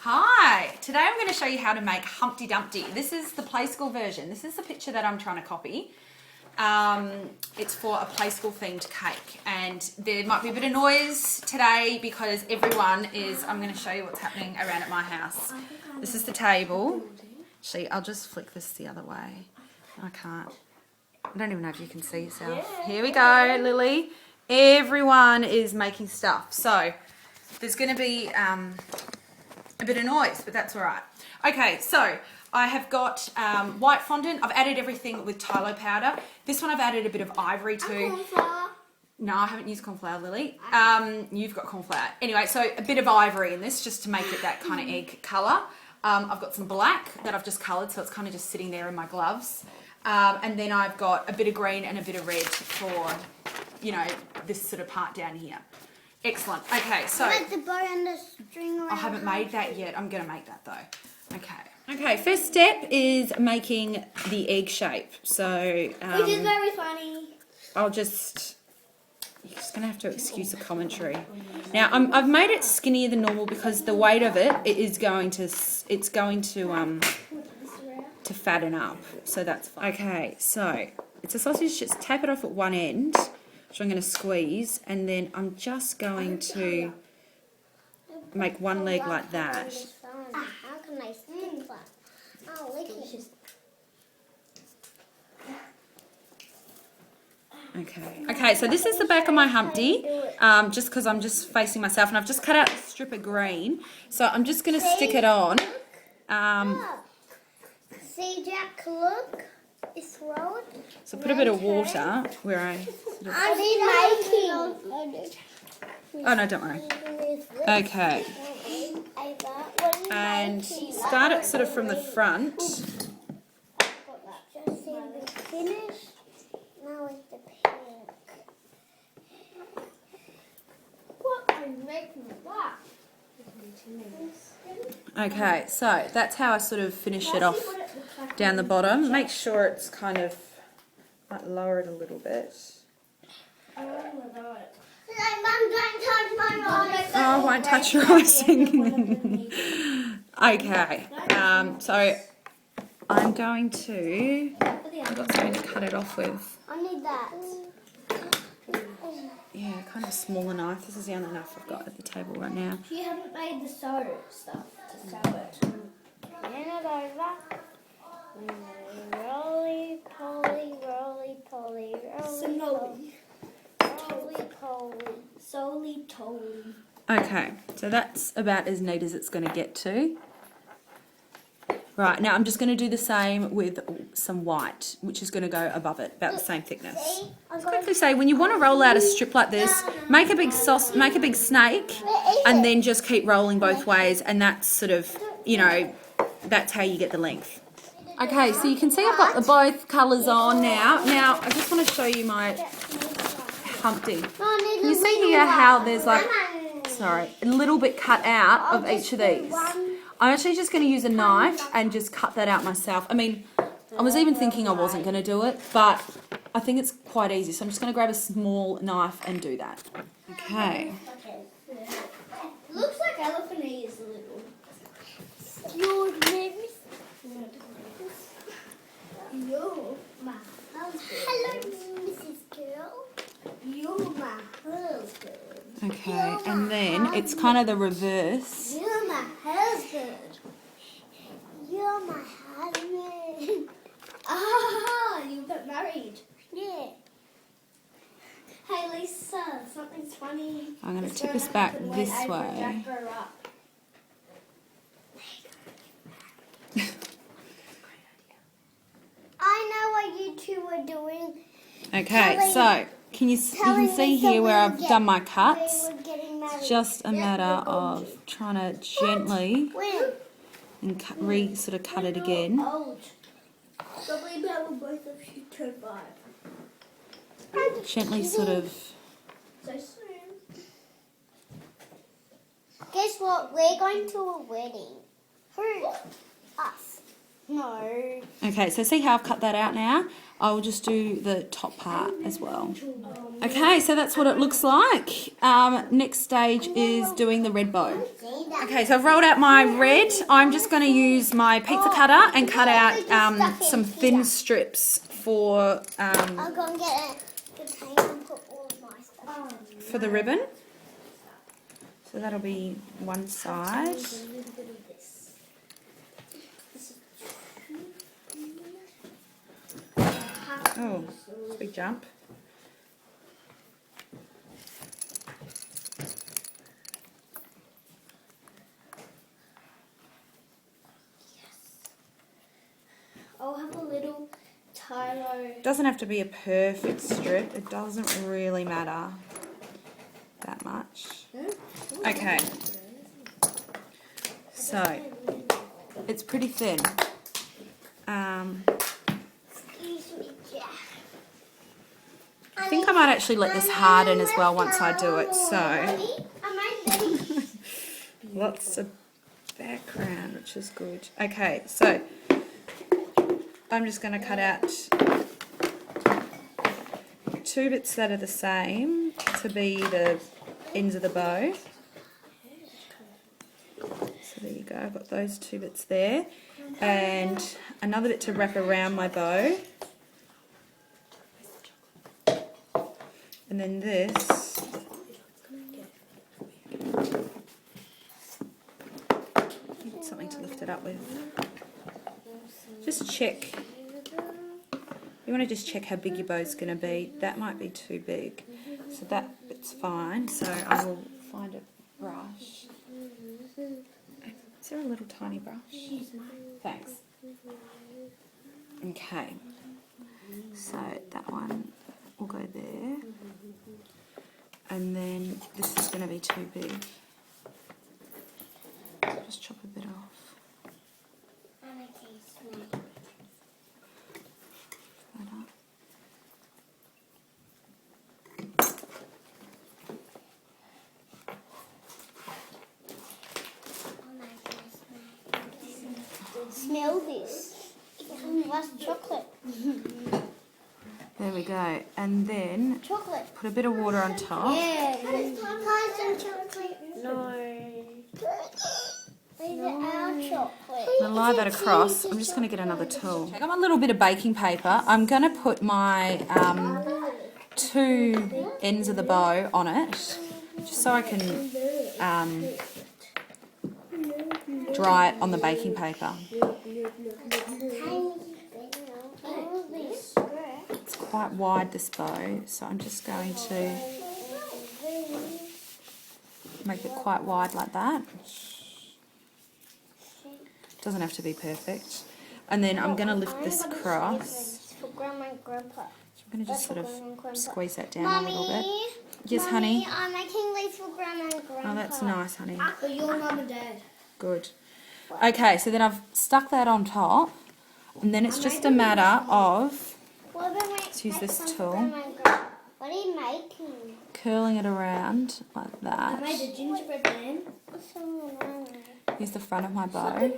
Hi, today I'm going to show you how to make Humpty Dumpty. This is the play school version. This is the picture that I'm trying to copy. It's for a play school themed cake, and there might be a bit of noise today because everyone is, I'm going to show you what's happening around at my house. This is the table. Actually, I'll just flick this the other way. I can't. I don't even know if you can see yourself. Here we go, Lily. Everyone is making stuff. So there's going to be a bit of noise, but that's all right. Okay, so I have got white fondant. I've added everything with Tylo powder. This one I've added a bit of ivory to. No, I haven't used corn flour, Lily. You've got corn flour. Anyway, so a bit of ivory in this just to make it that kind of egg colour. I've got some black that I've just coloured, so it's kind of just sitting there in my gloves. And then I've got a bit of green and a bit of red for, you know, this sort of part down here. Excellent. Okay, so like the bow and the string around. I haven't made that yet. I'm going to make that though. Okay. Okay, first step is making the egg shape. So which is very funny. You're just going to have to excuse the commentary. Now, I've made it skinnier than normal because the weight of it is going to fatten up. So that's fine. Okay, so it's a sausage. Just tap it off at one end, which I'm going to squeeze, and then I'm just going to make one leg like that. How can I stick that? Oh, look at it. Okay, so this is the back of my Humpty, just because I'm just facing myself, and I've just cut out a strip of green, so I'm just going to stick it on. See, Jack, look, it's rolled. So put a bit of water where I sort of... I'm making. Oh no, don't worry. Okay, and start it sort of from the front. Just see the finish. Now it's the pink. What are you making with that? Okay, so that's how I sort of finish it off down the bottom. Make sure it's kind of, might lower it a little bit. Mum, don't touch my eyes. Oh, I won't touch your icing. Okay, so I'm going to, I've got something to cut it off with. I need that. Yeah, kind of a smaller knife. This is the only knife I've got at the table right now. You haven't made the soda stuff to sew it. Turn it over. Roly poly, roly poly, roly poly. Roly poly, soly toly. Okay, so that's about as neat as it's going to get to. Right, now I'm just going to do the same with some white, which is going to go above it, about the same thickness. Let's quickly say, when you want to roll out a strip like this, make a big snake, and then just keep rolling both ways, and that's sort of, you know, that's how you get the length. Okay, so you can see I've got both colours on now. Now, I just want to show you my Humpty. Can you see here how there's like, sorry, a little bit cut out of each of these? I'm actually just going to use a knife and just cut that out myself. I mean, I was even thinking I wasn't going to do it, but I think it's quite easy. So I'm just going to grab a small knife and do that. Okay. Looks like elephant ears a little. Your name is... You're my husband. Hello, Mrs. Girl. You're my husband. Okay, and then it's kind of the reverse. You're my husband. You're my husband. Ah, you got married. Yeah. Hey Lisa, something's funny. I'm going to tip this back this way. Jack grow up. I know what you two are doing. Okay, so can you see here where I've done my cuts? It's just a matter of trying to gently and sort of cut it again. Probably about both of you turn 5. Gently sort of. So soon. Guess what? We're going to a wedding. Who? Us. No. Okay, so see how I've cut that out now? I will just do the top part as well. Okay, so that's what it looks like. Next stage is doing the red bow. Okay, so I've rolled out my red. I'm just going to use my pizza cutter and cut out some thin strips for I'll go and get a container and put all of my stuff. for the ribbon. So that'll be one side. Oh, big jump. I'll have a little Tylo. Doesn't have to be a perfect strip. It doesn't really matter that much. Okay. So it's pretty thin. Excuse me, Jack. I think I might actually let this harden as well once I do it. So Am I ready? lots of background, which is good. Okay, so I'm just going to cut out 2 bits that are the same to be the ends of the bow. So there you go, I've got those 2 bits there. And another bit to wrap around my bow. And then this. Something to lift it up with. Just check. You want to just check how big your bow's going to be. That might be too big. So that bit's fine. So I will find a brush. Is there a little tiny brush? Thanks. Okay. So that one will go there. And then this is going to be too big. Just chop a bit off. That up. Smell this. What's chocolate? There we go. And then Chocolate. put a bit of water on top. Yeah. Can some chocolate? No. These are our chocolate. I'm going to lie that across. I'm just going to get another tool. I got my little bit of baking paper. I'm going to put my 2 ends of the bow on it, just so I can dry it on the baking paper. It's quite wide, this bow, so I'm just going to make it quite wide like that. Doesn't have to be perfect. And then I'm going to lift this across. For Grandma and Grandpa. I'm going to just sort of squeeze that down a little bit. Yes, honey? I'm making these for Grandma and Grandpa. Oh, that's nice, honey. For your mum and dad. Good. Okay, so then I've stuck that on top. And then it's just a matter of, let's use this tool, What are you making? curling it around like that. I made a gingerbread man. Here's the front of my bow.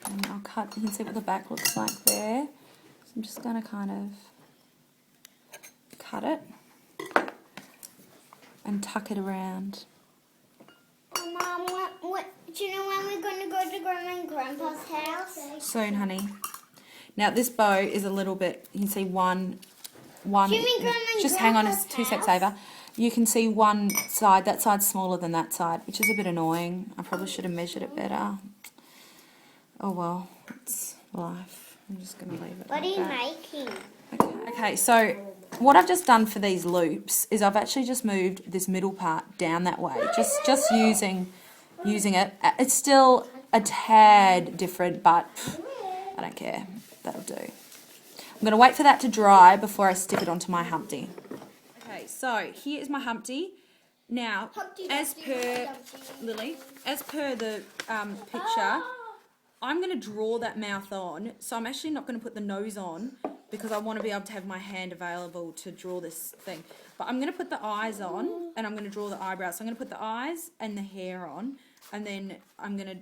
And I'll cut, you can see what the back looks like there. So I'm just going to kind of cut it and tuck it around. Mum, do you know when we're going to go to Grandma and Grandpa's house? Soon, honey. Now this bow is a little bit, you can see one, Do you mean Grandma and just hang on Grandpa's 2 seconds, house? Ava. You can see one side, that side's smaller than that side, which is a bit annoying. I probably should have measured it better. Oh well, it's life. I'm just going to leave it What like are you that. making? Okay, so what I've just done for these loops is I've actually just moved this middle part down that way, just using it. It's still a tad different, but I don't care. That'll do. I'm going to wait for that to dry before I stick it onto my Humpty. Okay, so here is my Humpty. Now, as per Lily, as per the picture, I'm going to draw that mouth on. So I'm actually not going to put the nose on. because I want to be able to have my hand available to draw this thing. But I'm going to put the eyes on, and I'm going to draw the eyebrows. So I'm going to put the eyes and the hair on, and then I'm going to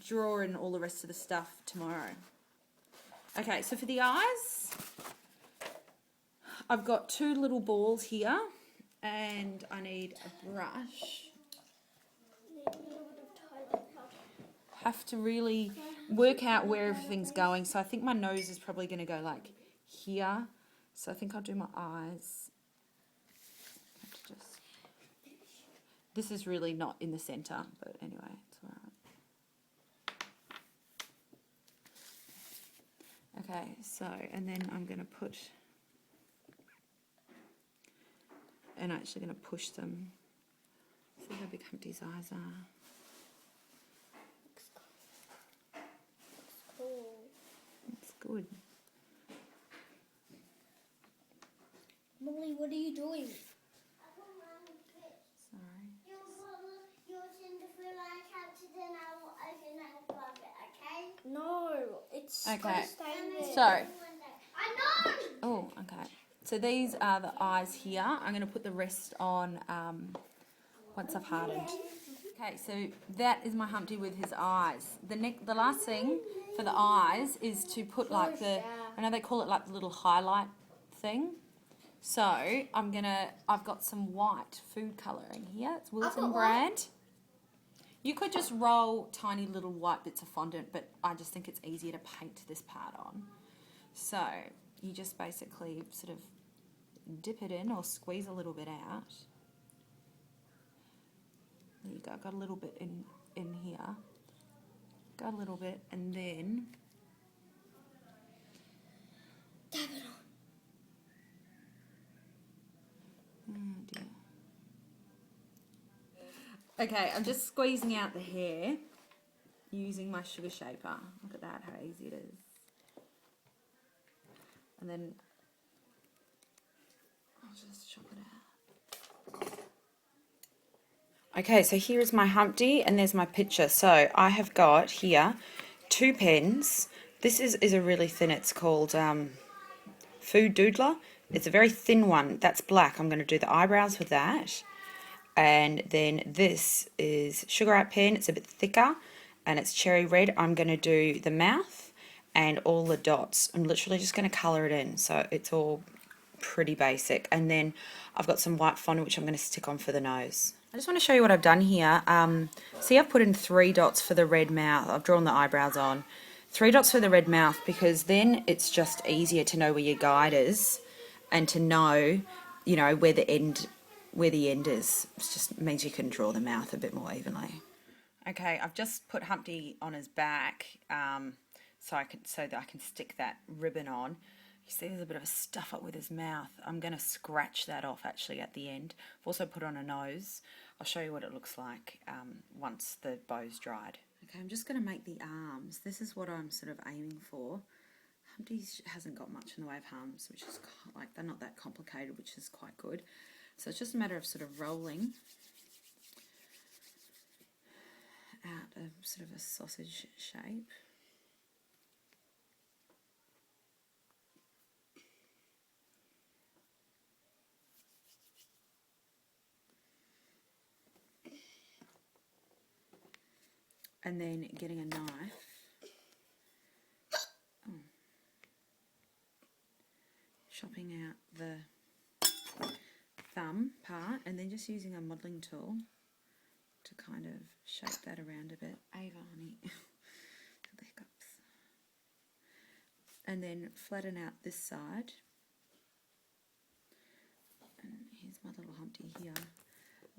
draw in all the rest of the stuff tomorrow. Okay, so for the eyes, I've got 2 little balls here, and I need a brush. Have to really work out where everything's going. So I think my nose is probably going to go like here. So I think I'll do my eyes. Have to just... This is really not in the centre, but anyway, it's alright. Okay, so, and then I'm going to put... And I'm actually going to push them. See how big Humpty's eyes are. It's good. Molly, what are you doing? Sorry. No, it's Okay. gotta stay in there. So, I know! oh, okay. So these are the eyes here. I'm going to put the rest on once I've hardened. Okay, so that is my Humpty with his eyes. The last thing for the eyes is to put like the, I know they call it like the little highlight thing. So I've got some white food colouring here. It's Wilton brand. You could just roll tiny little white bits of fondant, but I just think it's easier to paint this part on. So you just basically sort of dip it in or squeeze a little bit out. There you go, got a little bit in here. Got a little bit, and then Dab it on. oh dear. Okay, I'm just squeezing out the hair using my sugar shaper. Look at that, how easy it is. And then I'll just chop it out. Okay, so here is my Humpty, and there's my picture. So I have got here 2 pens. This is a really thin, it's called Food Doodler. It's a very thin one, that's black. I'm going to do the eyebrows with that. And then this is Sugar Art pen, it's a bit thicker, and it's cherry red. I'm going to do the mouth and all the dots. I'm literally just going to colour it in, so it's all pretty basic. And then I've got some white fondant which I'm going to stick on for the nose. I just want to show you what I've done here. See, I've put in 3 dots for the red mouth. I've drawn the eyebrows on. 3 dots for the red mouth, because then it's just easier to know where your guide is and to know, you know, where the end is. It just means you can draw the mouth a bit more evenly. Okay, I've just put Humpty on his back so that I can stick that ribbon on. You see there's a bit of a stuff up with his mouth. I'm going to scratch that off actually at the end. I've also put on a nose. I'll show you what it looks like once the bow's dried. Okay, I'm just going to make the arms. This is what I'm sort of aiming for. Humpty hasn't got much in the way of arms, which is like, they're not that complicated, which is quite good. So it's just a matter of sort of rolling out a sort of a sausage shape. And then getting a knife, chopping out the thumb part, and then just using a modelling tool to kind of shape that around a bit. Ava, honey, the hiccups. And then flatten out this side. And here's my little Humpty here.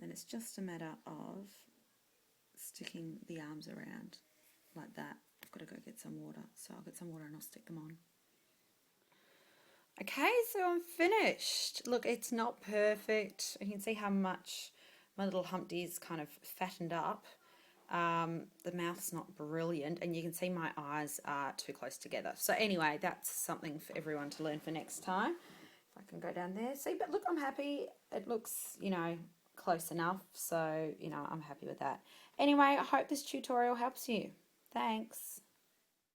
Then it's just a matter of sticking the arms around like that. I've got to go get some water, so I'll get some water and I'll stick them on. Okay, so I'm finished. Look, it's not perfect. You can see how much my little Humpty's kind of fattened up. The mouth's not brilliant, and you can see my eyes are too close together. So anyway, that's something for everyone to learn for next time. If I can go down there. See, but look, I'm happy. It looks, you know, close enough. So, you know, I'm happy with that. Anyway, I hope this tutorial helps you. Thanks.